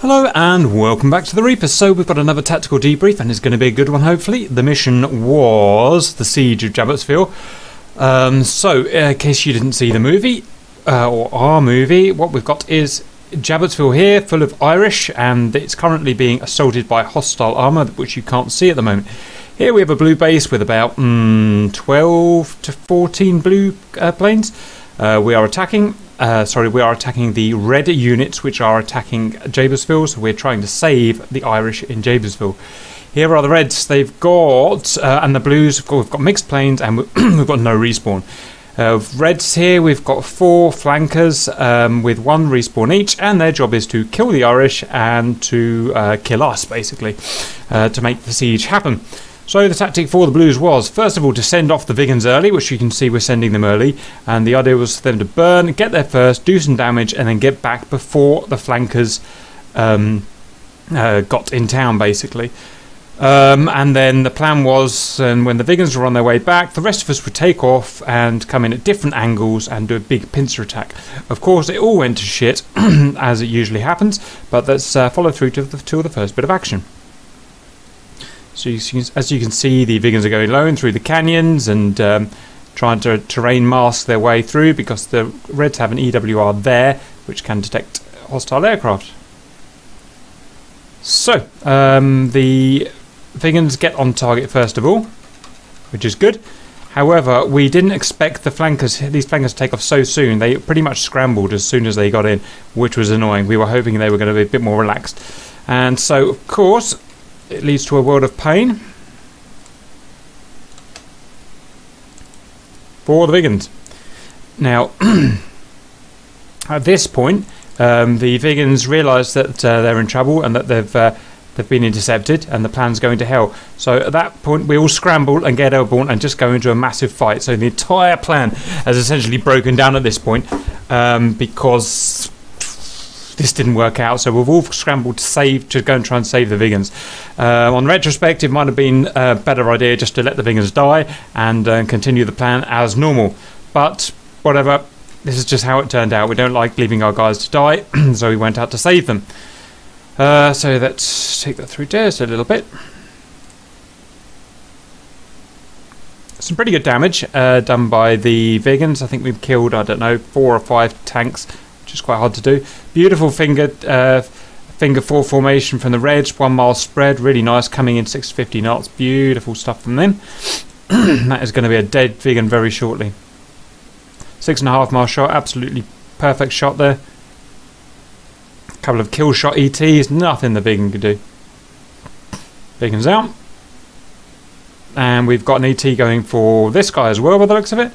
Hello and welcome back to the Reaper. So we've got another tactical debrief and it's going to be a good one hopefully. The mission was the Siege of Jadotville. In case you didn't see the movie, or our movie, what we've got is Jadotville here, full of Irish, and it's currently being assaulted by hostile armour, which you can't see at the moment. Here we have a blue base with about 12 to 14 blue planes. We are attacking the red units which are attacking Jadotville, so we're trying to save the Irish in Jadotville. Here are the reds, they've got, and the blues, we've got mixed planes and we've got no respawn. Reds here, we've got 4 flankers with 1 respawn each, and their job is to kill the Irish and to kill us, basically, to make the siege happen. So the tactic for the Blues was, first of all, to send off the Vigans early, which you can see we're sending them early, and the idea was for them to burn, get there first, do some damage, and then get back before the flankers got in town, basically. And then the plan was, and when the Vigans were on their way back, the rest of us would take off and come in at different angles and do a big pincer attack. Of course, it all went to shit, as it usually happens, but let's follow through to the first bit of action. So as you can see, the Vigans are going low and through the canyons and trying to terrain mask their way through because the Reds have an EWR there which can detect hostile aircraft. So the Vigans get on target first of all, which is good. However, we didn't expect these flankers to take off so soon. They pretty much scrambled as soon as they got in, which was annoying. We were hoping they were going to be a bit more relaxed. And so, of course, it leads to a world of pain for the Vigans. Now, at this point, the Vigans realise that they're in trouble and that they've been intercepted and the plan's going to hell. So at that point, we all scramble and get airborne and just go into a massive fight. So the entire plan has essentially broken down at this point because this didn't work out, so we've all scrambled to go and try and save the Vigans. On retrospect, it might have been a better idea just to let the Vigans die and continue the plan as normal. But whatever, this is just how it turned out. We don't like leaving our guys to die, so we went out to save them. So let's take that through just a little bit. Some pretty good damage done by the Vigans. I think we've killed, I don't know, 4 or 5 tanks, which is quite hard to do. Beautiful finger 4 formation from the Reds, 1 mile spread, really nice, coming in 650 knots. Beautiful stuff from them. That is going to be a dead Vigan very shortly. 6.5 mile shot, absolutely perfect shot there. A couple of kill shot ETs, nothing the Vigan could do. Vigan's out. And we've got an ET going for this guy as well by the looks of it.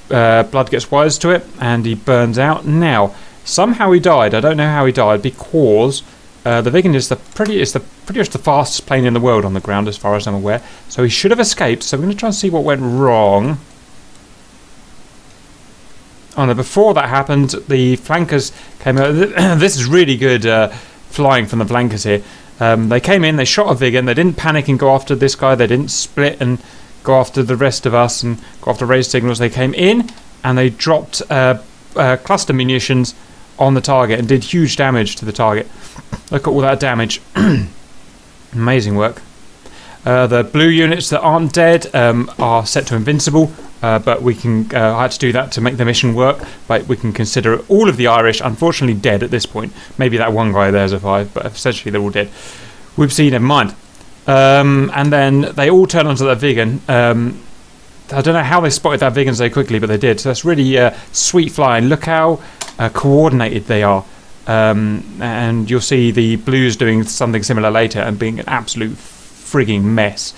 Blood gets wise to it and he burns out. Now, somehow he died. I don't know how he died because the Vigan is pretty much the fastest plane in the world on the ground as far as I'm aware. So he should have escaped. So we're going to try and see what went wrong. Oh no, before that happened, the flankers came out. This is really good flying from the flankers here. They came in, they shot a Vigan, they didn't panic and go after this guy, they didn't split and go after the rest of us and go after raised signals. They came in and they dropped cluster munitions on the target and did huge damage to the target. Look at all that damage. Amazing work. The blue units that aren't dead are set to invincible, but we can I had to do that to make the mission work, but we can consider all of the Irish unfortunately dead at this point. Maybe that one guy there survived, but essentially they're all dead. We've seen, never mind. And then they all turn onto that Vigan. I don't know how they spotted that Vigan so quickly, but they did. So that's really sweet flying. Look how coordinated they are. And you'll see the Blues doing something similar later and being an absolute frigging mess.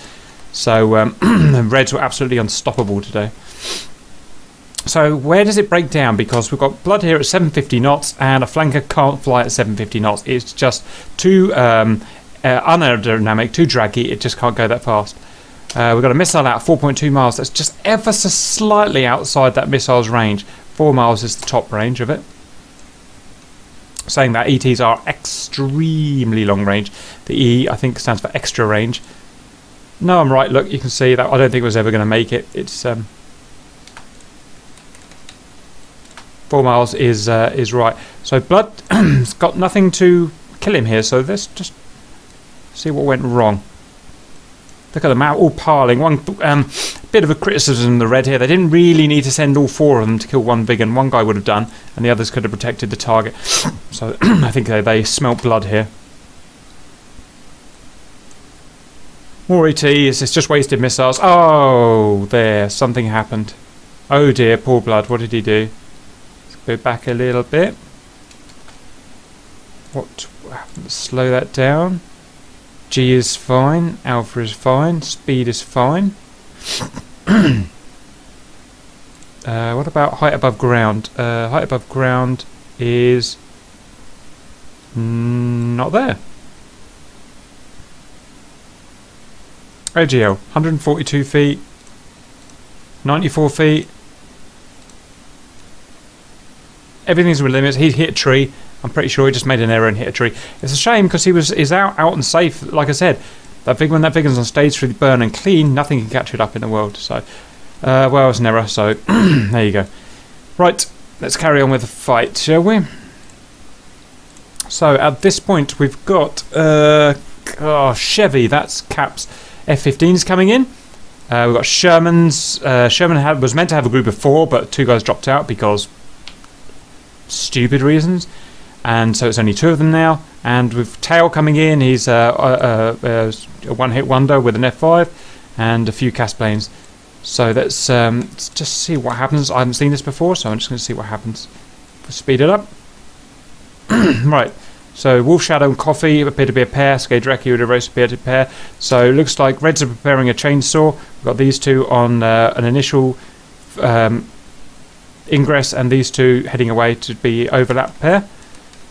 So the Reds were absolutely unstoppable today. So where does it break down? Because we've got Blood here at 750 knots and a flanker can't fly at 750 knots. It's just too unaerodynamic, too draggy. It just can't go that fast. We've got a missile out 4.2 miles. That's just ever so slightly outside that missile's range. 4 miles is the top range of it. Saying that, ETs are extremely long range. The E, I think, stands for extra range. No, I'm right. Look, you can see that I don't think it was ever going to make it. It's 4 miles is right. So Blood's got nothing to kill him here, so let's just see what went wrong. Look at them out all piling. One bit of a criticism of the red here. They didn't really need to send all 4 of them to kill one vegan. One guy would have done, and the others could have protected the target. So I think they smelt blood here. More ETs. It's just wasted missiles. Oh, there. Something happened. Oh dear, poor blood. What did he do? Let's go back a little bit. What happened? Slow that down. G is fine, alpha is fine, speed is fine. What about height above ground? Height above ground is not there. AGL, 142 feet, 94 feet. Everything's with limits. He hit a tree. I'm pretty sure he just made an error and hit a tree. It's a shame because he's out and safe. Like I said, when that vegan's on stage through the burn and clean, nothing can catch it up in the world. So, well, it's an error. So, there you go. Right, let's carry on with the fight, shall we? So, at this point, we've got Chevy. That's Cap's F-15s coming in. We've got Sherman's. Sherman was meant to have a group of 4, but 2 guys dropped out because stupid reasons. And so it's only 2 of them now. And with Tail coming in, he's a one-hit wonder with an F5 and a few cast planes. So let's just see what happens. I haven't seen this before, so I'm just going to see what happens. Speed it up. Right. So Wolf Shadow and Coffee appear to be a pair. Skadrecki would have race appear to be a pair. So it looks like Reds are preparing a chainsaw. We've got these 2 on an initial ingress, and these 2 heading away to be overlap pair.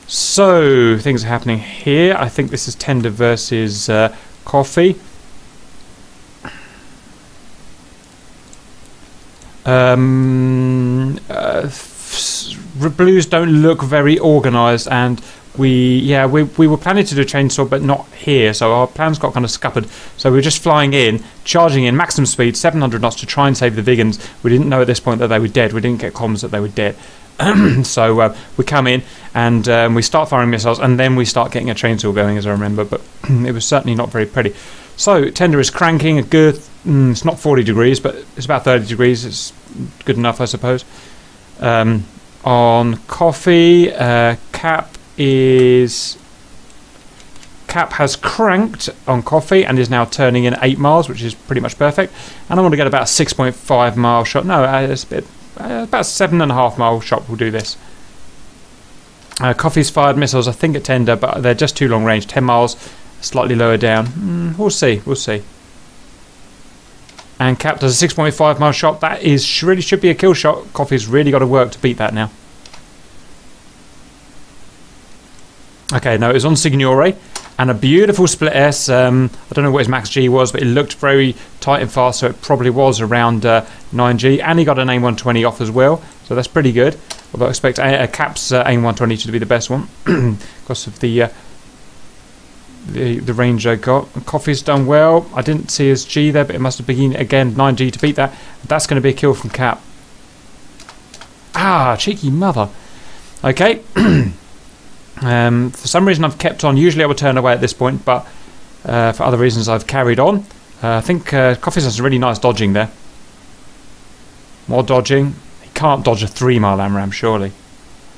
So things are happening here. I think this is Tender versus Coffee. Blues don't look very organised, and we were planning to do a chainsaw, but not here. So our plans got kind of scuppered. So we were just flying in, charging in maximum speed, 700 knots to try and save the Vegans. We didn't know at this point that they were dead. We didn't get comms that they were dead. So we come in and we start firing missiles, and then we start getting a chainsaw going, as I remember, but it was certainly not very pretty. So Tender is cranking a good, it's not 40 degrees, but it's about 30 degrees. It's good enough, I suppose. On Coffee, Cap has cranked on Coffee and is now turning in 8 miles, which is pretty much perfect. And I want to get about a 6.5 mile shot. No, it's a bit. About 7.5 mile shot will do this. Coffee's fired missiles, I think, at Tender, but they're just too long range. 10 miles, slightly lower down. We'll see. We'll see. And Cap does a 6.5 mile shot. That really should be a kill shot. Coffee's really got to work to beat that now. Okay, no, it was on Signore. And a beautiful split S. I don't know what his max G was, but it looked very tight and fast, so it probably was around 9G. And he got an AIM 120 off as well, so that's pretty good. Although I expect Cap's AIM 120 to be the best one because of the range I got. Coffee's done well. I didn't see his G there, but it must have been, again, 9G to beat that. That's going to be a kill from Cap. Ah, cheeky mother. Okay. For some reason I've kept on. Usually I would turn away at this point, but for other reasons I've carried on. I think Coffee's done some really nice dodging there. More dodging. He can't dodge a 3 mile AMRAAM, surely.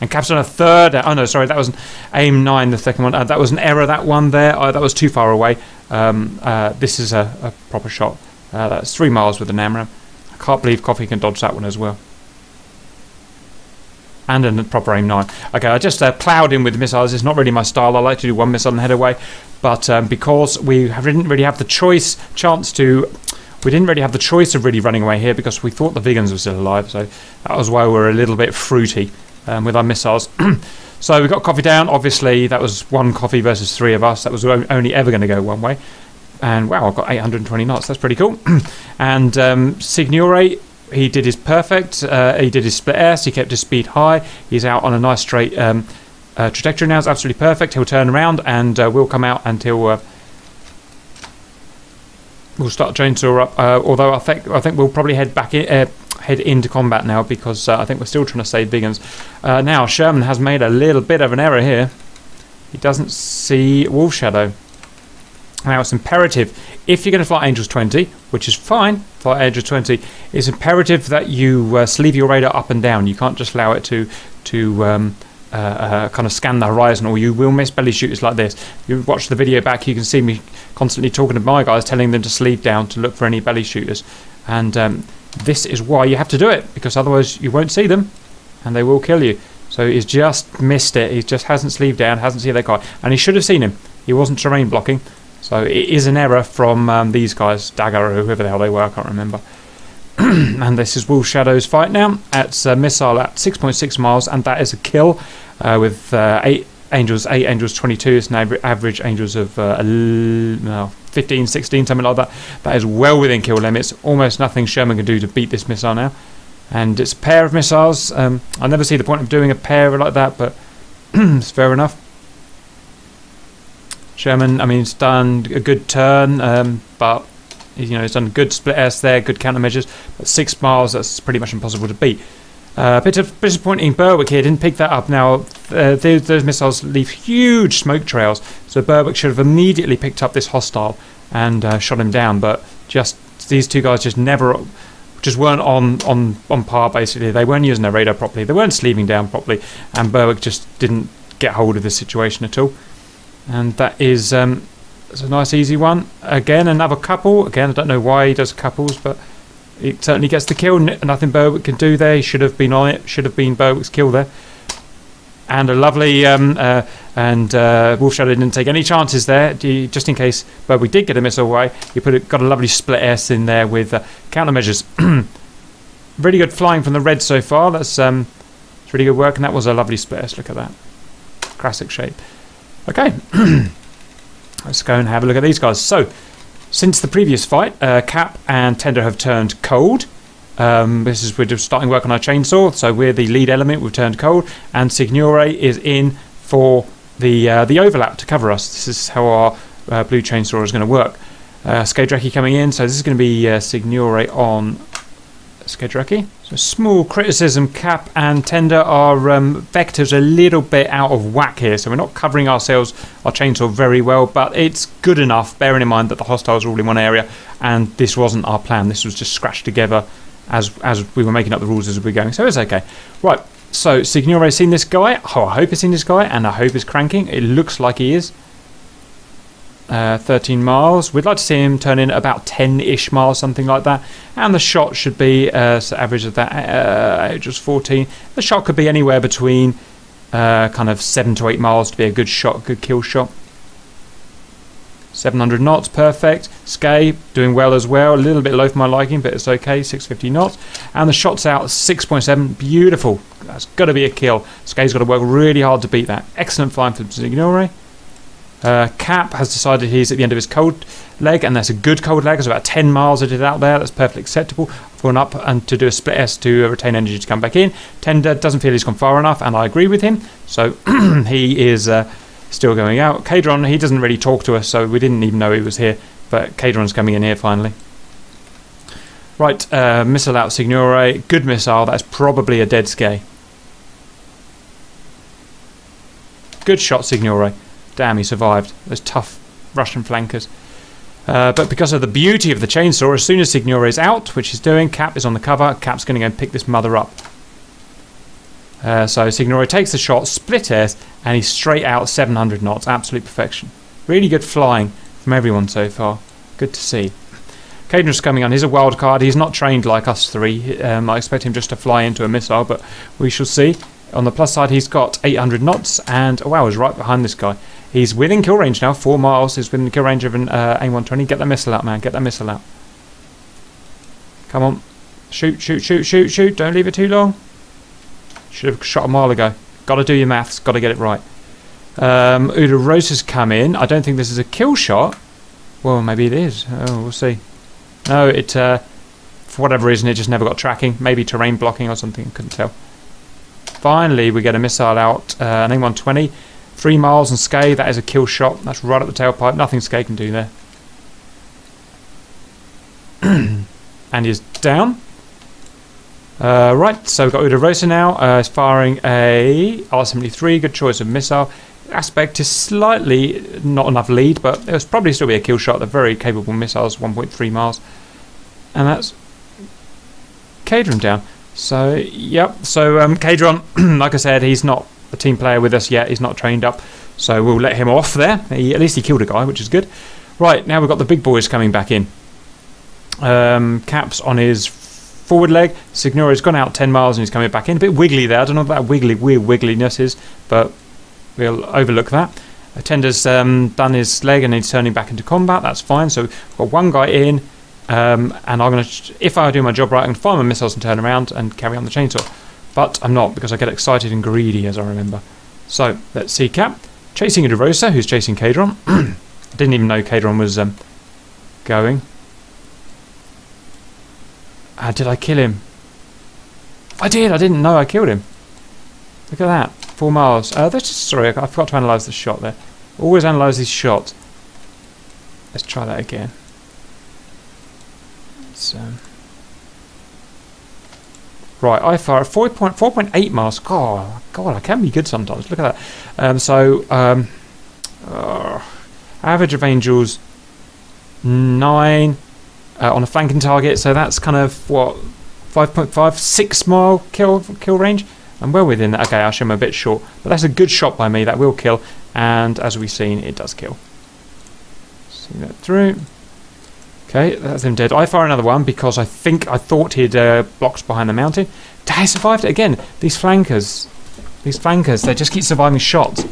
And Cap's on a 3rd. Oh no, sorry, that was an AIM 9, the second one. That was an error, that one there. That was too far away. This is a proper shot. That's 3 miles with an AMRAAM. I can't believe Coffee can dodge that one as well. And a proper AIM 9. Okay, I just ploughed in with missiles. It's not really my style. I like to do 1 missile and head away. But because we didn't really have the choice of really running away here because we thought the Vegans were still alive. So that was why we were a little bit fruity with our missiles. So we got Coffee down. Obviously, that was 1 Coffee versus 3 of us. That was only ever going to go one way. And wow, I've got 820 knots. That's pretty cool. And Signore, he did his perfect. He did his split S. He kept his speed high. He's out on a nice straight trajectory now. It's absolutely perfect. He'll turn around and we'll come out until we'll start chainsaw up. Although I think we'll probably head back in, head into combat now because I think we're still trying to save Vegans. Now Sherman has made a little bit of an error here. He doesn't see Wolf Shadow. Now it's imperative, if you're going to fly Angels 20, which is fine, fly Angels 20, it's imperative that you sleeve your radar up and down. You can't just allow it to kind of scan the horizon, or you will miss belly shooters like this. If you watch the video back, you can see me constantly talking to my guys, telling them to sleeve down to look for any belly shooters. And this is why you have to do it, because otherwise you won't see them and they will kill you. So he's just missed it. He just hasn't sleeved down, hasn't seen that guy, and he should have seen him. He wasn't terrain blocking. So it is an error from these guys, Dagger or whoever the hell they were, I can't remember. And this is Wolf Shadow's fight now. It's a missile at 6.6 miles, and that is a kill with 8 Angels 22. It's an average Angels of 15, 16, something like that. That is well within kill limits. Almost nothing Sherman can do to beat this missile now. And it's a pair of missiles. I never see the point of doing a pair like that, but it's fair enough. Sherman, I mean, it's done a good turn, but you know, it's done good split S there, good countermeasures. But 6 miles, that's pretty much impossible to beat. Bit of disappointing Berwick here, didn't pick that up. Now, those missiles leave huge smoke trails, so Berwick should have immediately picked up this hostile and shot him down. But just these two guys just weren't on par. Basically, they weren't using their radar properly, they weren't sleeving down properly, and Berwick just didn't get hold of the situation at all. And that is it's a nice easy one. Again, another couple. Again, I don't know why he does couples, but it certainly gets the kill. Nothing Berwick can do there. He should have been on it. Should have been Berwick's kill there. And a lovely Wolf Shadow didn't take any chances there. Just in case Berwick did get a missile away, he got a lovely split S in there with countermeasures. Really good flying from the red so far. That's it's really good work, and that was a lovely split S. Look at that, classic shape. Okay, let's go and have a look at these guys. So, since the previous fight, Cap and Tender have turned cold. We're just starting work on our chainsaw, so we're the lead element. We've turned cold, and Signore is in for the overlap to cover us. This is how our blue chainsaw is going to work. Skadraki coming in, so this is going to be Signore on Skadraki. So small criticism, Cap and Tender are vectors a little bit out of whack here, so we're not covering our chainsaw very well, but it's good enough, bearing in mind that the hostiles are all in one area, and this wasn't our plan. This was just scratched together as we were making up the rules as we were going, so it's okay. Right, so Signore's seen this guy. Oh, I hope he's seen this guy, and I hope he's cranking. It looks like he is. 13 miles. We'd like to see him turn in about 10-ish miles, something like that. And the shot should be so average of that. Just 14. The shot could be anywhere between kind of 7 to 8 miles to be a good shot, good kill shot. 700 knots, perfect. Skay doing well as well. A little bit low for my liking, but it's okay. 650 knots, and the shot's out 6.7. Beautiful. That's got to be a kill. Skay's got to work really hard to beat that. Excellent flying from Signore. Cap has decided he's at the end of his cold leg, and that's a good cold leg. It's about 10 miles I did out there. That's perfectly acceptable. I've gone up and to do a split S to retain energy to come back in. Tender doesn't feel he's gone far enough, and I agree with him. So he is still going out. Cadron, he doesn't really talk to us, so we didn't even know he was here. But Cadron's coming in here finally. Right, missile out Signore. Good missile. That's probably a dead Skay. Good shot, Signore. Damn, he survived. Those tough Russian flankers. But because of the beauty of the chainsaw, as soon as Signore is out, which he's doing, Cap is on the cover. Cap's going to go and pick this mother up. So Signore takes the shot, split S, and he's straight out 700 knots. Absolute perfection. Really good flying from everyone so far. Good to see. Cadron's coming on. He's a wild card. He's not trained like us three. I expect him just to fly into a missile, but we shall see. On the plus side, he's got 800 knots, and oh wow, he's right behind this guy. He's within kill range now, 4 miles. He's within kill range of an A120. Get that missile out, man. Get that missile out. Come on. Shoot, shoot, shoot, shoot, shoot. Don't leave it too long. Should have shot a mile ago. Got to do your maths. Got to get it right. Udarosa's come in. I don't think this is a kill shot. Well, maybe it is. Oh, we'll see. No, it for whatever reason, it just never got tracking. Maybe terrain blocking or something. Couldn't tell. Finally, we get a missile out. An A120. 3 miles and Skay, that is a kill shot. That's right at the tailpipe. Nothing Skay can do there. And he's down. Right, so we've got Udarosa now. He's firing a R73. Good choice of missile. aspect is slightly not enough lead, but there's probably still be a kill shot. They're very capable missiles, 1.3 miles. And that's Cadron down. So, yep. So, Cadron, like I said, he's not a team player with us yet. He's not trained up. So, we'll let him off there. At least he killed a guy, which is good. Right, now we've got the big boys coming back in. Cap's on his forward leg. Signora's gone out 10 miles and he's coming back in. A bit wiggly there. I don't know what that weird wiggliness is, but we'll overlook that. Tender's done his leg and he's turning back into combat. That's fine. So we've got one guy in, and I'm going to, if I do my job right, I'm going to fire my missiles and turn around and carry on the chainsaw. But I'm not, because I get excited and greedy, as I remember. So let's see Cap chasing a DeRosa, who's chasing Cadron. I didn't even know Cadron was going. Did I kill him? I did. I didn't know I killed him. Look at that. 4 miles. Sorry, I forgot to analyse the shot there. Always analyse these shots. Let's try that again. Right, I fire at 4.8 miles. God, I can be good sometimes. Look at that. Average of Angels 9 on a flanking target. So that's kind of what, 5.5, 6 mile kill range. I'm well within that. Okay, I'll show him a bit short, but that's a good shot by me. That will kill, and as we've seen, it does kill. See that through. Okay, that's him dead. I fire another one because I thought he'd blocked behind the mountain. He survived it again. These flankers, they just keep surviving shots.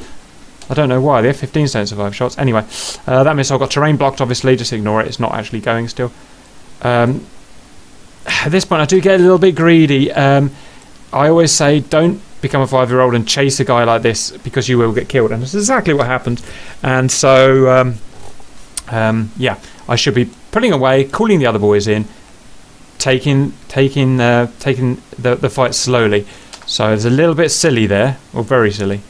I don't know why. The F-15s don't survive shots. Anyway, that missile got terrain blocked, obviously. Just ignore it. It's not actually going still. At this point, I do get a little bit greedy. I always say, don't become a 5-year-old and chase a guy like this, because you will get killed. And that's exactly what happened. And so, yeah, I should be pulling away, calling the other boys in, taking the fight slowly. So it's a little bit silly there, or very silly.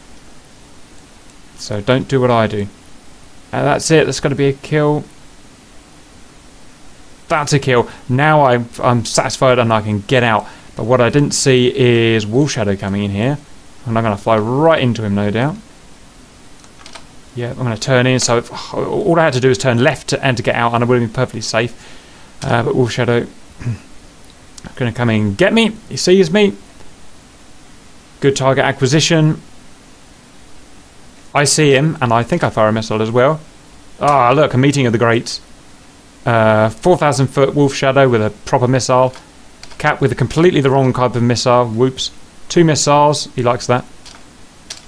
So don't do what I do. And that's it. That's going to be a kill. That's a kill. Now I'm satisfied and I can get out. But what I didn't see is Wolf Shadow coming in here. And I'm going to fly right into him, no doubt. Yeah, I'm going to turn in. So all I had to do is turn left and to get out, and I would have been perfectly safe. But Wolf Shadow going to come in and get me. He sees me. Good target acquisition. I see him, and I think I fire a missile as well. Ah, look, a meeting of the greats. 4,000 foot Wolf Shadow with a proper missile. Cap with a completely the wrong type of missile. Whoops. 2 missiles. He likes that.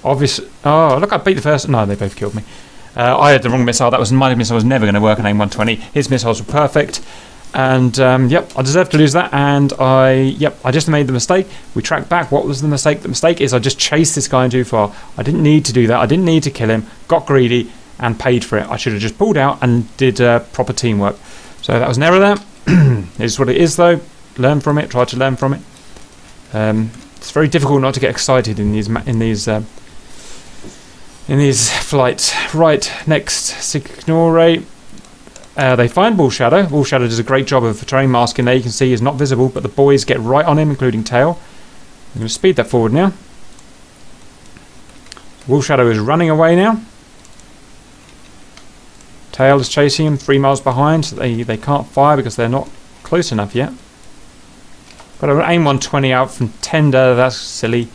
Obviously. Oh, look, I beat the first. No, they both killed me. I had the wrong missile. That was my missile. Was never going to work on AIM-120. His missiles were perfect. And yep, I deserve to lose that. And I just made the mistake. We tracked back. What was the mistake? The mistake is I just chased this guy too far. I didn't need to do that. I didn't need to kill him. Got greedy and paid for it. I should have just pulled out and did proper teamwork. So that was an error there. It's what it is, though. Learn from it. Try to learn from it. It's very difficult not to get excited in these flights. Right, next, Signore. They find Wolf Shadow. Wolf Shadow does a great job of terrain masking there. You can see he's not visible, but the boys get right on him, including Tail. I'm going to speed that forward now. Wolf Shadow is running away now. Tail is chasing him 3 miles behind. So they can't fire because they're not close enough yet. Got an AIM-120 out from Tender. That's a silly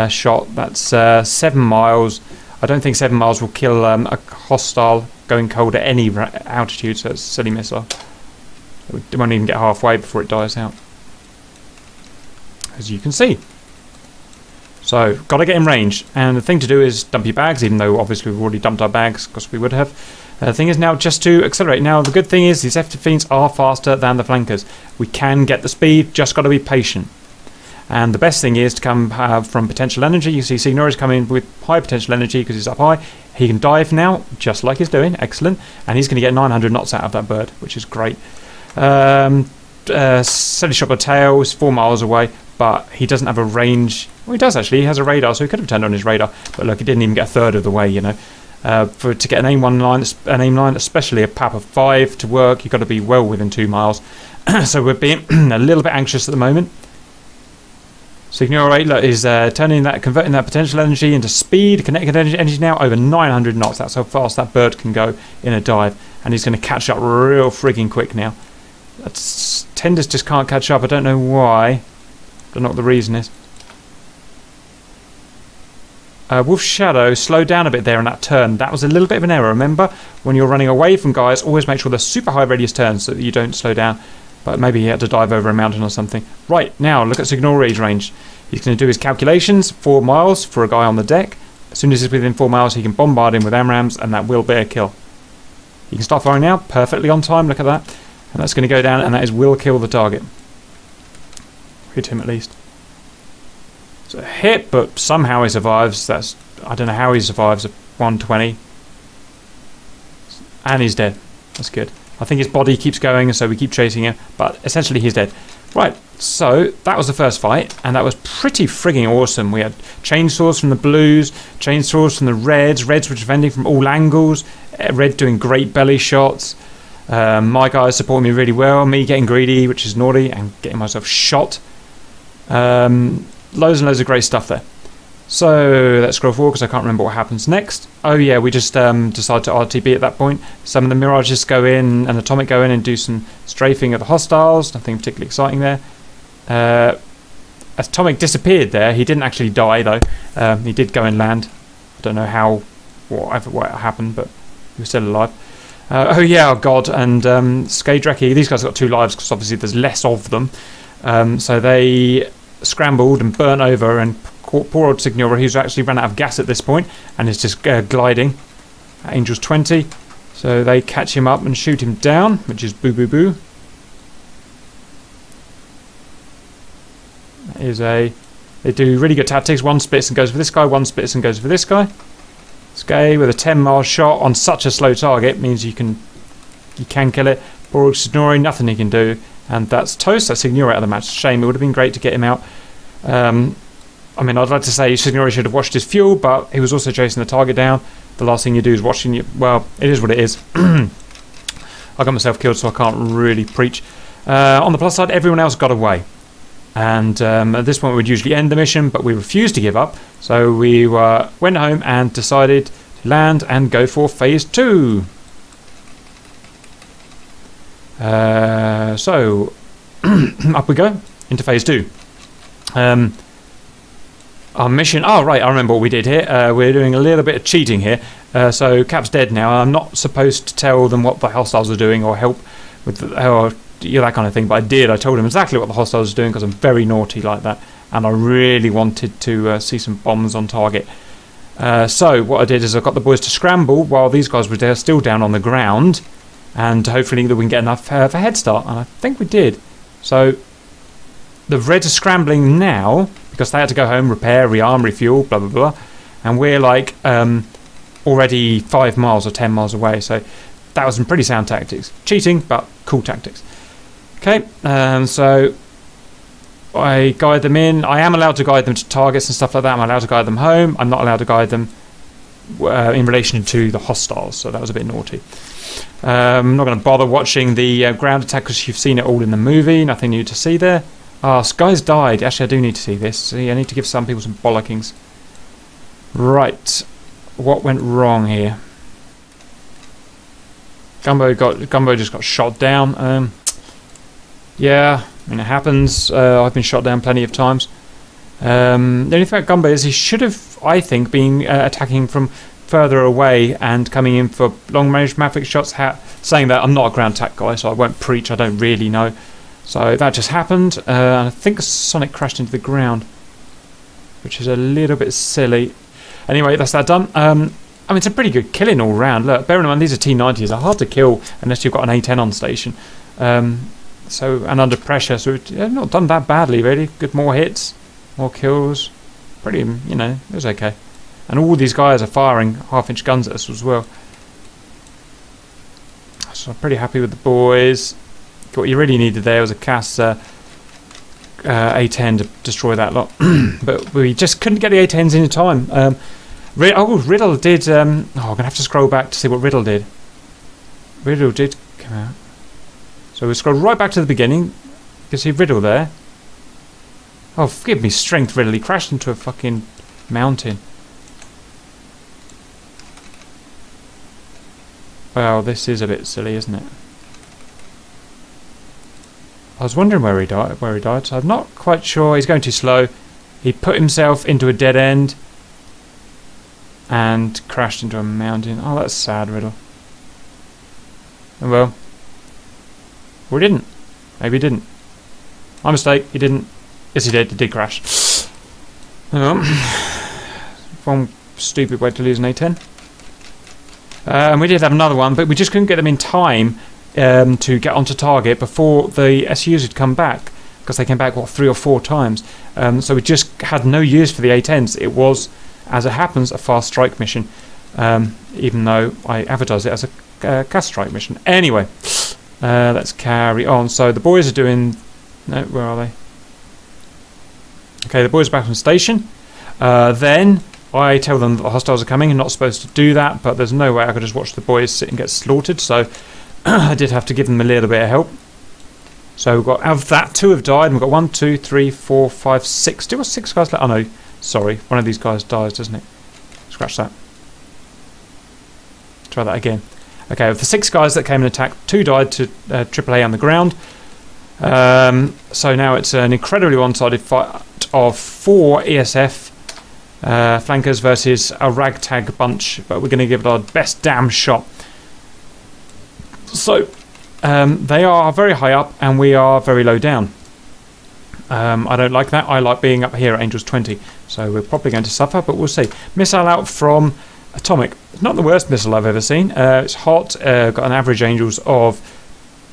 shot. That's 7 miles. I don't think 7 miles will kill a hostile going cold at any altitude, so it's a silly missile. It won't even get halfway before it dies out, as you can see. So, got to get in range. And the thing to do is dump your bags, even though obviously we've already dumped our bags, because we would have. The thing is now just to accelerate. Now, the good thing is these F-15s are faster than the flankers. We can get the speed, just got to be patient. And the best thing is to come from potential energy. You see Signora's coming with high potential energy because he's up high. He can dive now, just like he's doing. Excellent. And he's going to get 900 knots out of that bird, which is great. Silly shot by Tail is 4 miles away, but he doesn't have a range. Well, he does actually. He has a radar, so he could have turned on his radar. But look, he didn't even get a third of the way, you know. To get an aim line, especially a PAP of 5 to work, you've got to be well within 2 miles. So we're being a little bit anxious at the moment. Signore look, is converting that potential energy into speed. Kinetic energy now over 900 knots. That's how fast that bird can go in a dive. And he's going to catch up real frigging quick now. Tenders just can't catch up. I don't know why. Don't know what the reason is. Wolf's Shadow slowed down a bit there on that turn. That was a little bit of an error. Remember, when you're running away from guys, always make sure they're super high radius turns so that you don't slow down. But maybe he had to dive over a mountain or something. Right, now look at Signore's range. He's going to do his calculations. 4 miles for a guy on the deck. As soon as he's within 4 miles, he can bombard him with AMRAAMs, and that will be a kill. He can start firing now. Perfectly on time. Look at that. And that's going to go down, and that will kill the target. Hit him at least. It's a hit, but somehow he survives. I don't know how he survives a 120. And he's dead. That's good. I think his body keeps going, so we keep chasing him. But essentially, he's dead. Right, so that was the first fight, and that was pretty frigging awesome. We had chainsaws from the blues, chainsaws from the reds. Reds were defending from all angles. Red doing great belly shots. My guys supporting me really well. Me getting greedy, which is naughty, and getting myself shot. Loads and loads of great stuff there. So let's scroll forward because I can't remember what happens next. Oh yeah, we just decide to RTB at that point. Some of the Mirages go in and Atomic go in and do some strafing of the hostiles. Nothing particularly exciting there. Atomic disappeared there. He didn't actually die though. He did go and land. I don't know what happened, but he was still alive. Oh yeah, oh god, and Skadraki, these guys got 2 lives because obviously there's less of them. So they scrambled and burnt over, and poor old Signora, who's actually run out of gas at this point and is just gliding. Angel's 20, so they catch him up and shoot him down, which is boo boo boo. That is they do really good tactics. 1 splits and goes for this guy, 1 splits and goes for this guy. Skay with a 10-mile shot on such a slow target means you can kill it. Poor old Signore, nothing he can do. And that's toast. That's Signore out of the match. Shame. It would have been great to get him out. I mean, I'd like to say Signore should have watched his fuel, but he was also chasing the target down. The last thing you do is watching you. Well, it is what it is. I got myself killed, so I can't really preach. On the plus side, everyone else got away. And at this point, we'd usually end the mission, but we refused to give up. So we went home and decided to land and go for phase 2. So up we go into phase 2. Our mission. Oh right, I remember what we did here. We're doing a little bit of cheating here. So Cap's dead now. I'm not supposed to tell them what the hostiles are doing or help with that kind of thing, but I did. I told him exactly what the hostiles are doing because I'm very naughty like that, and I really wanted to see some bombs on target. So what I did is I got the boys to scramble while these guys were still down on the ground, and hopefully that we can get enough of a head start, and I think we did. So the Reds are scrambling now because they had to go home, repair, rearm, refuel, blah blah blah, and we're like already 5 miles or 10 miles away. So that was some pretty sound tactics. Cheating, but cool tactics. Okay, so I guide them in. I am allowed to guide them to targets and stuff like that. I'm allowed to guide them home. I'm not allowed to guide them in relation to the hostiles, so that was a bit naughty. I'm not going to bother watching the ground attack because you've seen it all in the movie. Nothing new to see there. Ah, Sky's died. Actually, I do need to see this. See, I need to give some people some bollockings. Right, what went wrong here? Gumbo just got shot down. Yeah, I mean it happens. I've been shot down plenty of times. The only thing about Gumbo is he should have, I think, been attacking from further away and coming in for long-range Maverick shots. Saying that, I'm not a ground attack guy, so I won't preach. I don't really know. So that just happened. I think Sonic crashed into the ground, which is a little bit silly. Anyway, that's that done. I mean, it's a pretty good killing all round. Look, bearing in mind these are T90s. They're hard to kill unless you've got an A10 on station. And under pressure, so it's not done that badly, really. Good, more hits, more kills. Pretty, you know, it was okay. And all these guys are firing half-inch guns at us as well. So I'm pretty happy with the boys. What you really needed there was a CAS A10 to destroy that lot. But we just couldn't get the A10s in time. Riddle did... I'm going to have to scroll back to see what Riddle did. Riddle did come out. So we'll scroll right back to the beginning. You can see Riddle there. Oh, forgive me, strength really crashed into a fucking mountain. Well, this is a bit silly, isn't it? I was wondering where he died. So I'm not quite sure. He's going too slow. He put himself into a dead end and crashed into a mountain. Oh, that's sad, Riddle. Oh, well. Or he didn't. Maybe he didn't. My mistake. He didn't. Yes, he did. He did crash. One stupid way to lose an A10. And we did have another one, but we just couldn't get them in time to get onto target before the SUs had come back, because they came back, what, 3 or 4 times. So we just had no use for the A10s. It was, as it happens, a fast strike mission, even though I advertised it as a cast strike mission. Anyway, let's carry on. So the boys are doing... No, where are they? Okay, the boys are back on station. Then I tell them that the hostiles are coming. I'm not supposed to do that, but there's no way I could just watch the boys sit and get slaughtered, so I did have to give them a little bit of help. So we've got, out of that, 2 have died, and we've got 1, 2, 3, 4, 5, 6. Still got 6 guys left. Oh no, sorry. One of these guys dies, doesn't it? Scratch that. Try that again. Okay, of the 6 guys that came and attacked, 2 died to AAA on the ground. So now it's an incredibly one-sided fight of 4 ESF flankers versus a ragtag bunch, but we're going to give it our best damn shot. So they are very high up and we are very low down. I don't like that. I like being up here at Angels 20, so we're probably going to suffer, but we'll see. Missile out from Atomic. Not the worst missile I've ever seen. It's hot. Got an average Angels of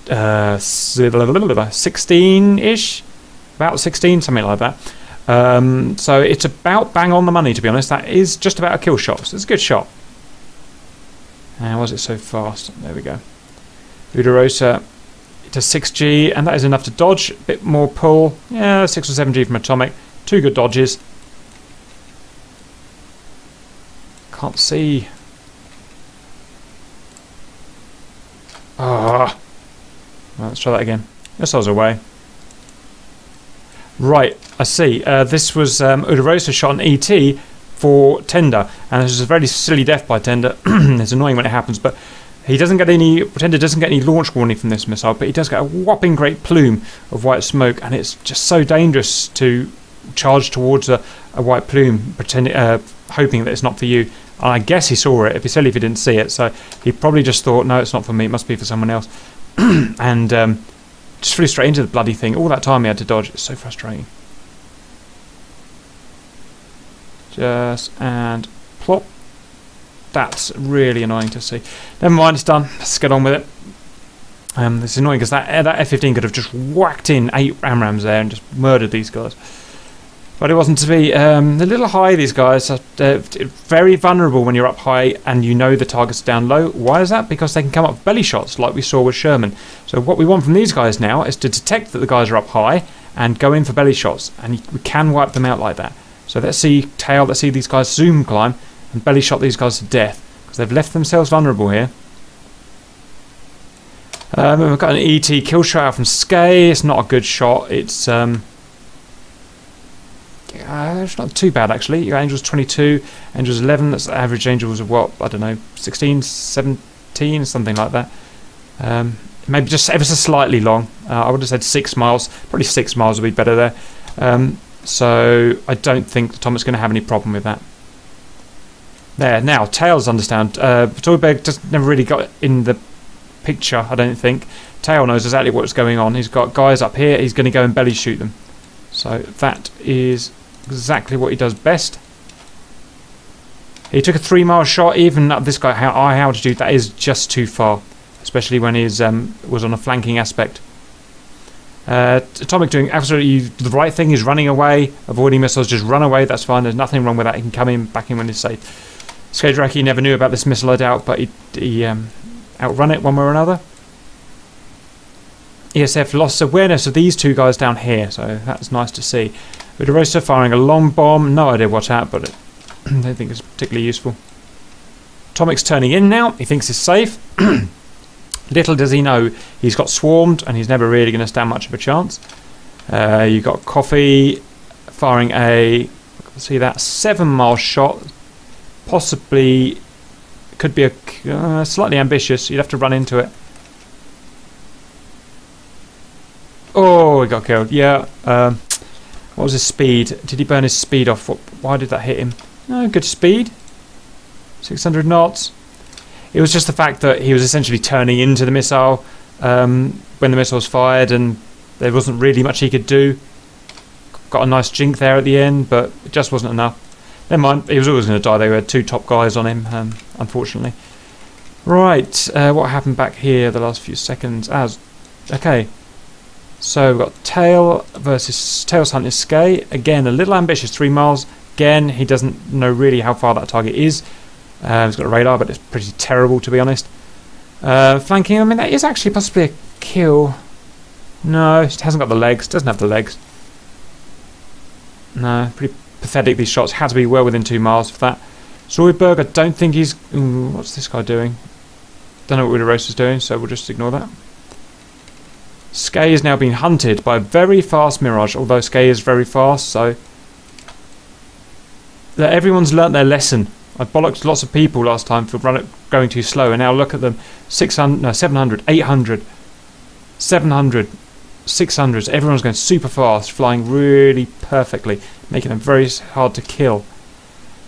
16-ish, about 16, something like that. So it's about bang on the money, to be honest. That is just about a kill shot, so it's a good shot. And was it so fast? There we go. Uderosa to 6G, and that is enough to dodge. A bit more pull. Yeah, 6 or 7G from Atomic. 2 good dodges. Can't see. Ah. Well, let's try that again. Missiles away. Right, I see. This was Uderosa shot an ET for Tender, and this is a very silly death by Tender. It's annoying when it happens, but he doesn't get any. Tender doesn't get any launch warning from this missile, but he does get a whopping great plume of white smoke, and it's just so dangerous to charge towards a white plume, pretending, hoping that it's not for you. And I guess he saw it. It'd be silly if he didn't see it, so he probably just thought, no, it's not for me. It must be for someone else. And just flew straight into the bloody thing. All that time he had to dodge. It's so frustrating. Just and plop. That's really annoying to see. Never mind, it's done. Let's get on with it. This is annoying because that F-15 could have just whacked in 8 Amrams there and just murdered these guys. But it wasn't to be. A little high, these guys are very vulnerable when you're up high and you know the target's down low. Why is that? Because they can come up with belly shots like we saw with Sherman. So what we want from these guys now is to detect that the guys are up high and go in for belly shots. And we can wipe them out like that. So let's see tail, let's see these guys zoom climb and belly shot these guys to death. Because they've left themselves vulnerable here. We've got an ET kill shot out from Skay. It's not a good shot. It's not too bad actually. You got Angels 22, Angels 11. That's the average Angels of what, I don't know, 16, 17, something like that. Maybe just ever so slightly long. I would have said 6 miles. Probably 6 miles would be better there. So I don't think Tom's going to have any problem with that. There, now Tails understand. Toyberg just never really got in the picture, I don't think. Tail knows exactly what's going on. He's got guys up here. He's going to go and belly shoot them. So that is exactly what he does best. He took a 3-mile shot. Even this guy, high altitude, that is just too far, especially when he was on a flanking aspect. Atomic doing absolutely the right thing. He's running away, avoiding missiles. Just run away. That's fine. There's nothing wrong with that. He can come in, back in when he's safe. Skadraki never knew about this missile, I doubt, but he outrun it one way or another. ESF lost awareness of these 2 guys down here, so that's nice to see. Uderosa firing a long bomb. No idea what's at, but I don't think it's particularly useful. Atomic's turning in now. He thinks it's safe. Little does he know he's got swarmed and he's never really going to stand much of a chance. You've got Coffee firing a, see that, 7-mile shot. Possibly could be a slightly ambitious. You'd have to run into it. Oh, he got killed. Yeah. What was his speed? Did he burn his speed off? Why did that hit him? No, good speed. 600 knots. It was just the fact that he was essentially turning into the missile when the missile was fired, and there wasn't really much he could do. Got a nice jink there at the end, but it just wasn't enough. Never mind, he was always going to die. They had 2 top guys on him, unfortunately. Right, what happened back here the last few seconds? Okay. So we've got Tail versus Tails hunting Skay. Again, a little ambitious, 3 miles. Again, he doesn't know really how far that target is. He's got a radar, but it's pretty terrible, to be honest. Flanking, I mean, that is actually possibly a kill. No, it hasn't got the legs. Doesn't have the legs. No, pretty pathetic, these shots. Had to be well within 2 miles for that. Zoidberg, I don't think he's... Ooh, what's this guy doing? Don't know what Widerosa's doing, so we'll just ignore that. Skay is now being hunted by a very fast Mirage, although Skay is very fast, so... Everyone's learnt their lesson. I bollocked lots of people last time for going too slow, and now look at them. 600, no, 700, 800, 700, 600. Everyone's going super fast, flying really perfectly, making them very hard to kill.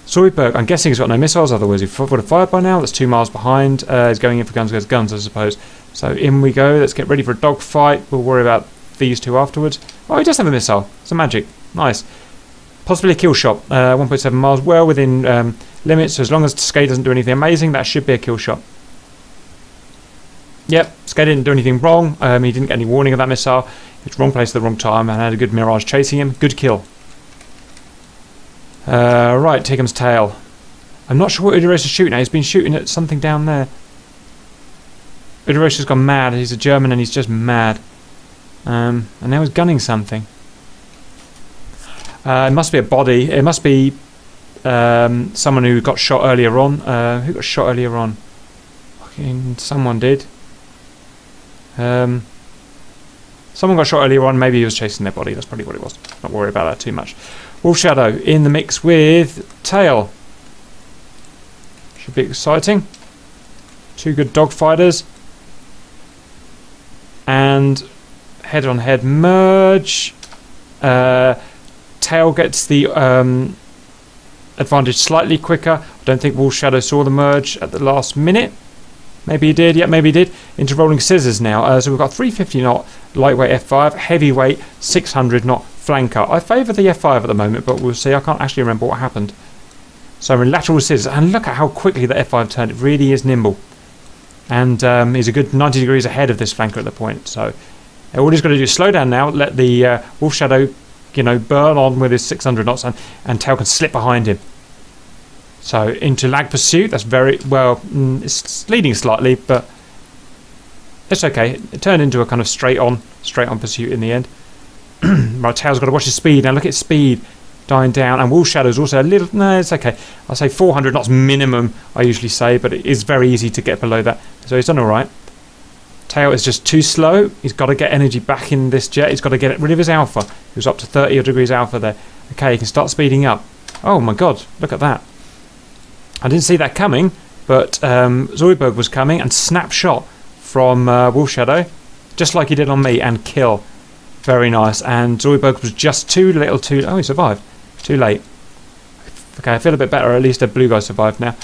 Zoidberg, I'm guessing he's got no missiles, otherwise he would have fired by now. That's 2 miles behind. He's going in for guns against guns, I suppose. So in we go. Let's get ready for a dogfight. We'll worry about these two afterwards. Oh, he does have a missile. It's a magic. Nice. Possibly a kill shot. 1.7 miles, well within limits. So as long as Skay doesn't do anything amazing, that should be a kill shot. Yep, Skay didn't do anything wrong. He didn't get any warning of that missile. It's wrong place at the wrong time, and had a good Mirage chasing him. Good kill. Right, Tigham's tail. I'm not sure what Widerosa's shooting at. He's been shooting at something down there. Widerosa's gone mad. He's a German and he's just mad. And now he's gunning something. It must be a body. It must be someone who got shot earlier on. Who got shot earlier on? Fucking someone did. Someone got shot earlier on. Maybe he was chasing their body. That's probably what it was. Not worry about that too much. Wolf Shadow in the mix with Tail. Should be exciting. 2 good dogfighters. And head-on-head merge. Tail gets the advantage slightly quicker. I don't think Wolf Shadow saw the merge at the last minute. Maybe he did. Yeah, maybe he did. Into rolling scissors now. So we've got 350 knot lightweight F5, heavyweight 600 knot flanker. I favour the F5 at the moment, but we'll see. I can't actually remember what happened. So we're in lateral scissors, and look at how quickly the F5 turned. It really is nimble. And he's a good 90 degrees ahead of this flanker at the point. So all he's got to do is slow down now, let the Wolf Shadow, you know, burn on with his 600 knots, and Tail can slip behind him. So into lag pursuit. That's very well. It's leading slightly, but it's okay. It turned into a kind of straight on pursuit in the end. Right, Tail's got to watch his speed. Now look at his speed dying down, and Wolf Shadow's also a little. No, it's okay. I'll say 400 knots minimum. I usually say, but it is very easy to get below that. So he's done all right. Tail is just too slow. He's got to get energy back in this jet. He's got to get rid of his alpha. He was up to 30 degrees alpha there. Okay, he can start speeding up. Oh my God, look at that. I didn't see that coming, but Zoidberg was coming, and snapshot from Wolf Shadow, just like he did on me, and kill. Very nice. And Zoidberg was just too little, oh, he survived. Too late. Okay, I feel a bit better. At least a blue guy survived now.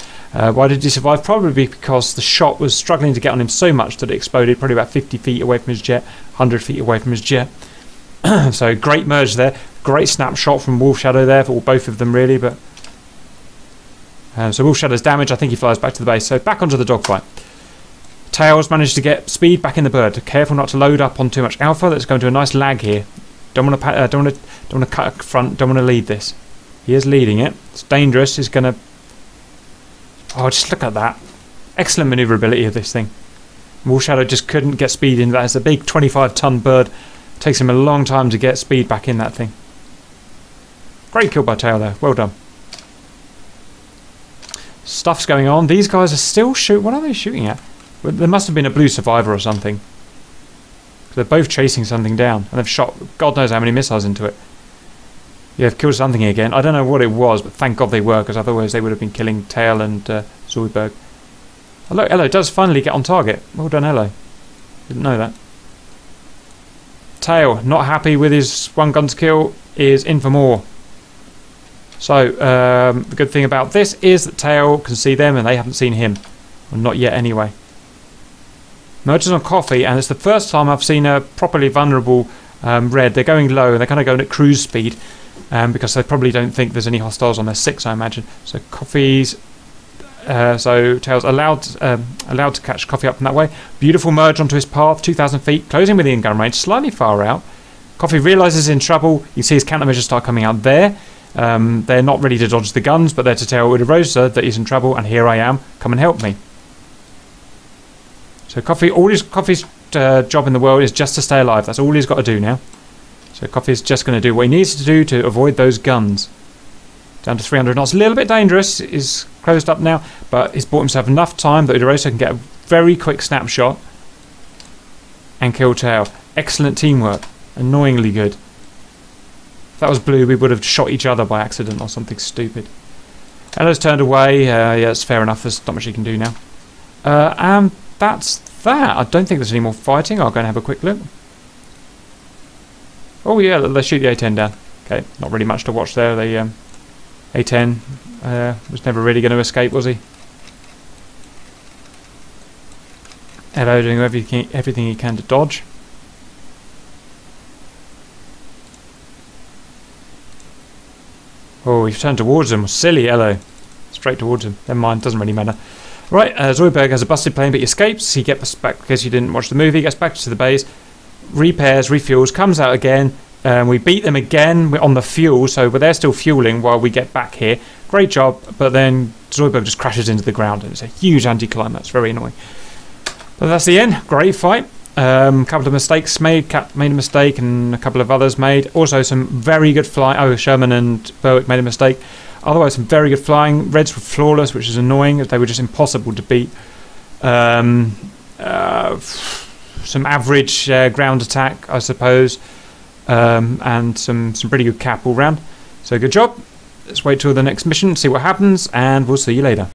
Why did he survive? Probably because the shot was struggling to get on him so much that it exploded probably about 50 feet away from his jet, 100 feet away from his jet. So great merge there. Great snapshot from Wolf Shadow there for both of them really, but so Wolf Shadow's damage. I think he flies back to the base. So back onto the dogfight. Tails managed to get speed back in the bird. Careful not to load up on too much alpha. Let's go into a nice lag here. Don't want to cut front. Don't want to lead this. He is leading it. It's dangerous. He's gonna. Oh, just look at that! Excellent manoeuvrability of this thing. Wolf Shadow just couldn't get speed in that. It's a big 25-ton bird. It takes him a long time to get speed back in that thing. Great kill by Tail there. Well done. Stuff's going on. These guys are still shooting. What are they shooting at? There must have been a blue survivor or something. They're both chasing something down, and they've shot God knows how many missiles into it. Yeah, I've killed something again. I don't know what it was, but thank God they were, because otherwise they would have been killing Tail and Zoidberg. Oh, look, Ello does finally get on target. Well done, Ello. Didn't know that. Tail, not happy with his 1 gun's kill, is in for more. So, the good thing about this is that Tail can see them and they haven't seen him. Well, not yet anyway. Merges on Coffee, and it's the first time I've seen a properly vulnerable red. They're going low, and they're kind of going at cruise speed, because they probably don't think there's any hostiles on their 6, I imagine. So Coffee's... so Tail's allowed to catch Coffee up from that way. Beautiful merge onto his path, 2,000 feet, closing within gun range, slightly far out. Coffee realises he's in trouble. You see his countermeasures start coming out there. They're not ready to dodge the guns, but they're to tell Rosa that he's in trouble, and here I am, come and help me. So Coffee's job in the world is just to stay alive. That's all he's got to do now. So Coffee's just going to do what he needs to do to avoid those guns. Down to 300 knots, a little bit dangerous. He's closed up now, but he's bought himself enough time that Rosa can get a very quick snapshot and kill Tail. Excellent teamwork. Annoyingly good. If that was blue, we would have shot each other by accident or something stupid. Ella's turned away. Yeah, it's fair enough. There's not much he can do now. And that's that. I don't think there's any more fighting. I'll go and have a quick look. Oh yeah, let's shoot the A10 down. Okay, not really much to watch there. The A10 was never really going to escape, was he? Hello, doing everything he can to dodge. Oh, he's turned towards him. Silly Ello. Straight towards him. Never mind, doesn't really matter. Right, Zoidberg has a busted plane, but he escapes. He gets back because he didn't watch the movie. Gets back to the base, repairs, refuels, comes out again. We beat them again. We're on the fuel, so they're still fueling while we get back here. Great job, but then Zoidberg just crashes into the ground, and it's a huge anticlimax. Very annoying. But that's the end. Great fight. Couple of mistakes made. Cap made a mistake, and a couple of others made. Also, some very good flying. Oh, Sherman and Berwick made a mistake. Otherwise, some very good flying. Reds were flawless, which is annoying. They were just impossible to beat. Some average ground attack, I suppose, and some pretty good cap all round. So good job. Let's wait till the next mission, see what happens, and we'll see you later.